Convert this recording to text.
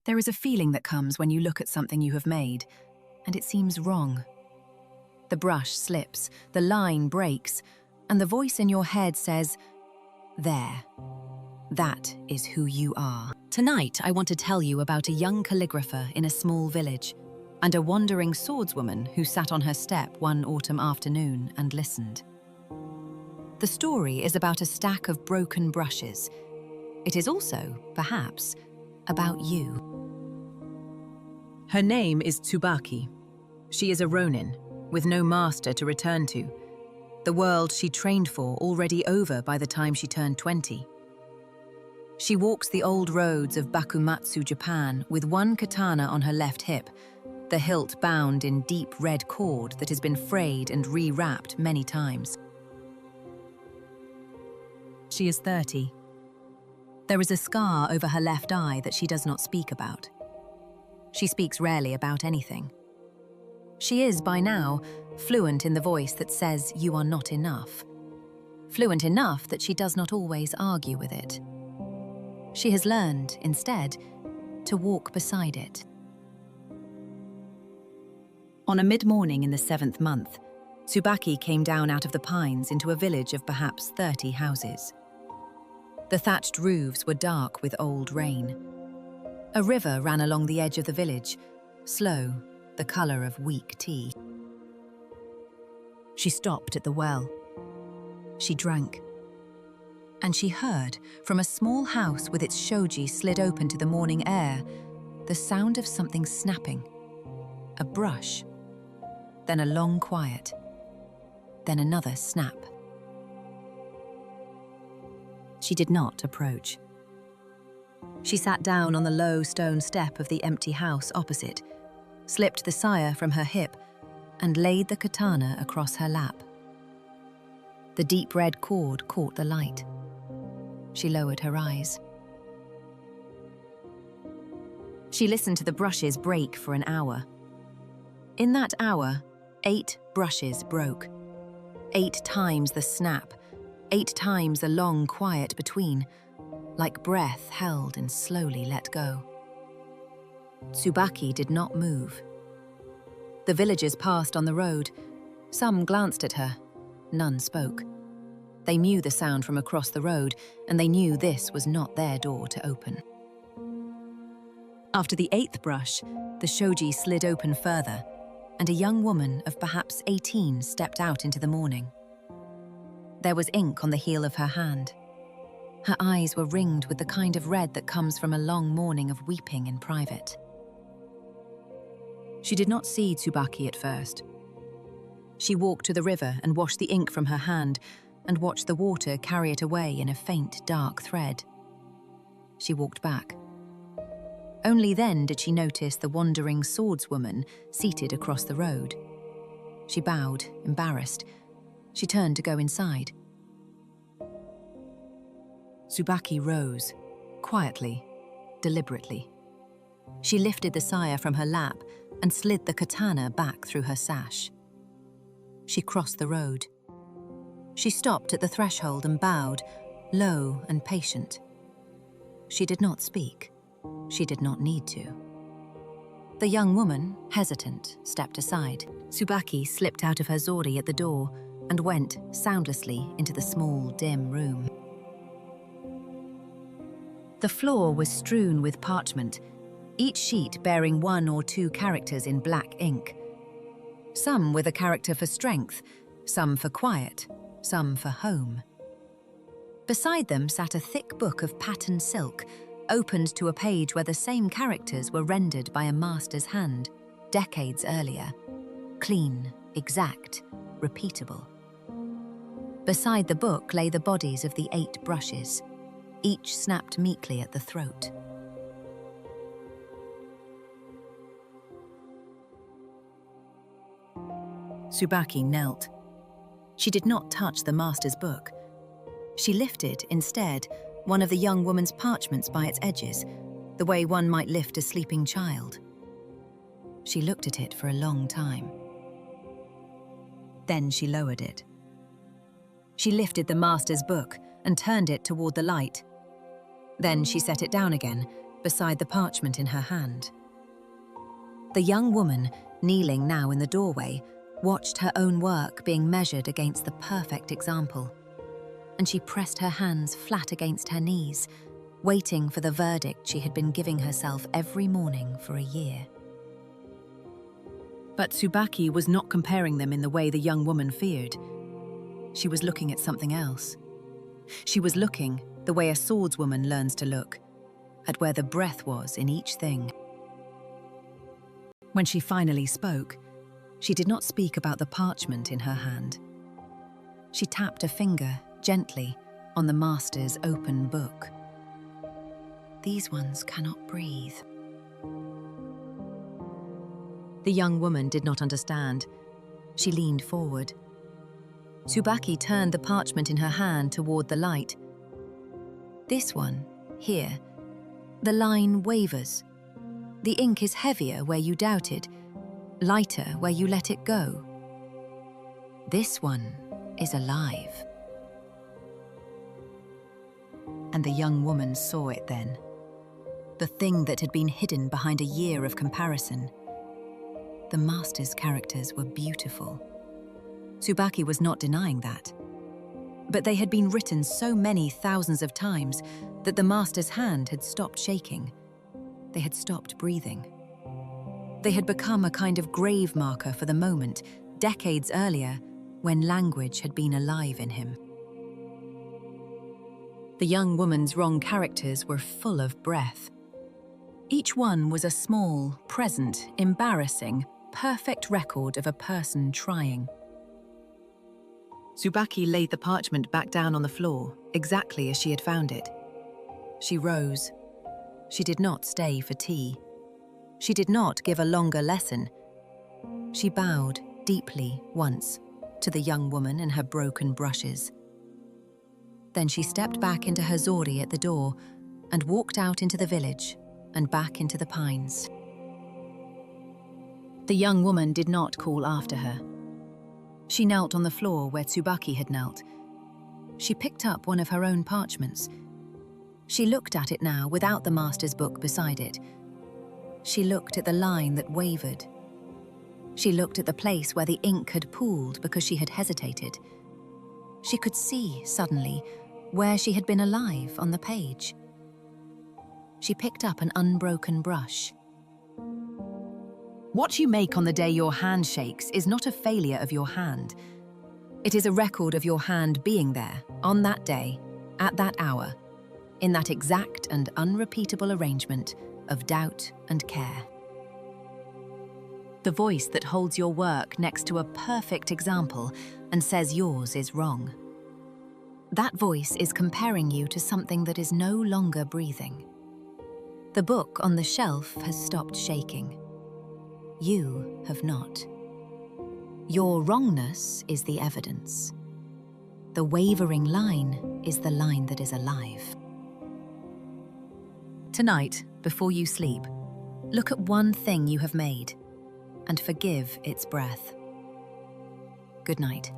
There is a feeling that comes when you look at something you have made, and it seems wrong. The brush slips, the line breaks, and the voice in your head says, "There. That is who you are." Tonight, I want to tell you about a young calligrapher in a small village and a wandering swordswoman who sat on her step one autumn afternoon and listened. The story is about a stack of broken brushes. It is also, perhaps, about you. Her name is Tsubaki. She is a ronin, with no master to return to. The world she trained for already over by the time she turned 20. She walks the old roads of Bakumatsu, Japan, with one katana on her left hip, the hilt bound in deep red cord that has been frayed and re-wrapped many times. She is 30. There is a scar over her left eye that she does not speak about. She speaks rarely about anything. She is, by now, fluent in the voice that says you are not enough. Fluent enough that she does not always argue with it. She has learned, instead, to walk beside it. On a mid-morning in the 7th month, Tsubaki came down out of the pines into a village of perhaps 30 houses. The thatched roofs were dark with old rain. A river ran along the edge of the village, slow, the colour of weak tea. She stopped at the well. She drank. And she heard, from a small house with its shoji slid open to the morning air, the sound of something snapping. A brush. Then a long quiet. Then another snap. She did not approach. She sat down on the low stone step of the empty house opposite, slipped the saya from her hip, and laid the katana across her lap. The deep red cord caught the light. She lowered her eyes. She listened to the brushes break for an hour. In that hour, 8 brushes broke. 8 times the snap, 8 times the long quiet between, like breath held and slowly let go. Tsubaki did not move. The villagers passed on the road. Some glanced at her. None spoke. They knew the sound from across the road, and they knew this was not their door to open. After the 8th brush, the shoji slid open further, and a young woman of perhaps 18 stepped out into the morning. There was ink on the heel of her hand. Her eyes were ringed with the kind of red that comes from a long morning of weeping in private. She did not see Tsubaki at first. She walked to the river and washed the ink from her hand and watched the water carry it away in a faint, dark thread. She walked back. Only then did she notice the wandering swordswoman seated across the road. She bowed, embarrassed. She turned to go inside. Tsubaki rose, quietly, deliberately. She lifted the saya from her lap and slid the katana back through her sash. She crossed the road. She stopped at the threshold and bowed, low and patient. She did not speak. She did not need to. The young woman, hesitant, stepped aside. Tsubaki slipped out of her zori at the door and went, soundlessly, into the small, dim room. The floor was strewn with parchment, each sheet bearing 1 or 2 characters in black ink. Some with a character for strength, some for quiet, some for home. Beside them sat a thick book of patterned silk, opened to a page where the same characters were rendered by a master's hand, decades earlier. Clean, exact, repeatable. Beside the book lay the bodies of the 8 brushes, each snapped meekly at the throat. Tsubaki knelt. She did not touch the master's book. She lifted, instead, one of the young woman's parchments by its edges, the way one might lift a sleeping child. She looked at it for a long time. Then she lowered it. She lifted the master's book and turned it toward the light. Then she set it down again, beside the parchment in her hand. The young woman, kneeling now in the doorway, watched her own work being measured against the perfect example, and she pressed her hands flat against her knees, waiting for the verdict she had been giving herself every morning for a year. But Tsubaki was not comparing them in the way the young woman feared. She was looking at something else. She was looking the way a swordswoman learns to look, at where the breath was in each thing. When she finally spoke, she did not speak about the parchment in her hand. She tapped a finger gently on the master's open book. These ones cannot breathe. The young woman did not understand. She leaned forward. Tsubaki turned the parchment in her hand toward the light. This one, here, the line wavers. The ink is heavier where you doubted, lighter where you let it go. This one is alive. And the young woman saw it then. The thing that had been hidden behind a year of comparison. The master's characters were beautiful. Tsubaki was not denying that. But they had been written so many thousands of times that the master's hand had stopped shaking. They had stopped breathing. They had become a kind of grave marker for the moment, decades earlier, when language had been alive in him. The young woman's wrong characters were full of breath. Each one was a small, present, embarrassing, perfect record of a person trying. Tsubaki laid the parchment back down on the floor, exactly as she had found it. She rose. She did not stay for tea. She did not give a longer lesson. She bowed deeply once to the young woman and her broken brushes. Then she stepped back into her zori at the door and walked out into the village and back into the pines. The young woman did not call after her. She knelt on the floor where Tsubaki had knelt. She picked up one of her own parchments. She looked at it now without the master's book beside it. She looked at the line that wavered. She looked at the place where the ink had pooled because she had hesitated. She could see, suddenly, where she had been alive on the page. She picked up an unbroken brush. What you make on the day your hand shakes is not a failure of your hand. It is a record of your hand being there, on that day, at that hour, in that exact and unrepeatable arrangement of doubt and care. The voice that holds your work next to a perfect example and says yours is wrong. That voice is comparing you to something that is no longer breathing. The book on the shelf has stopped shaking. You have not. Your wrongness is the evidence. The wavering line is the line that is alive. Tonight, before you sleep, look at one thing you have made and forgive its breath. Good night.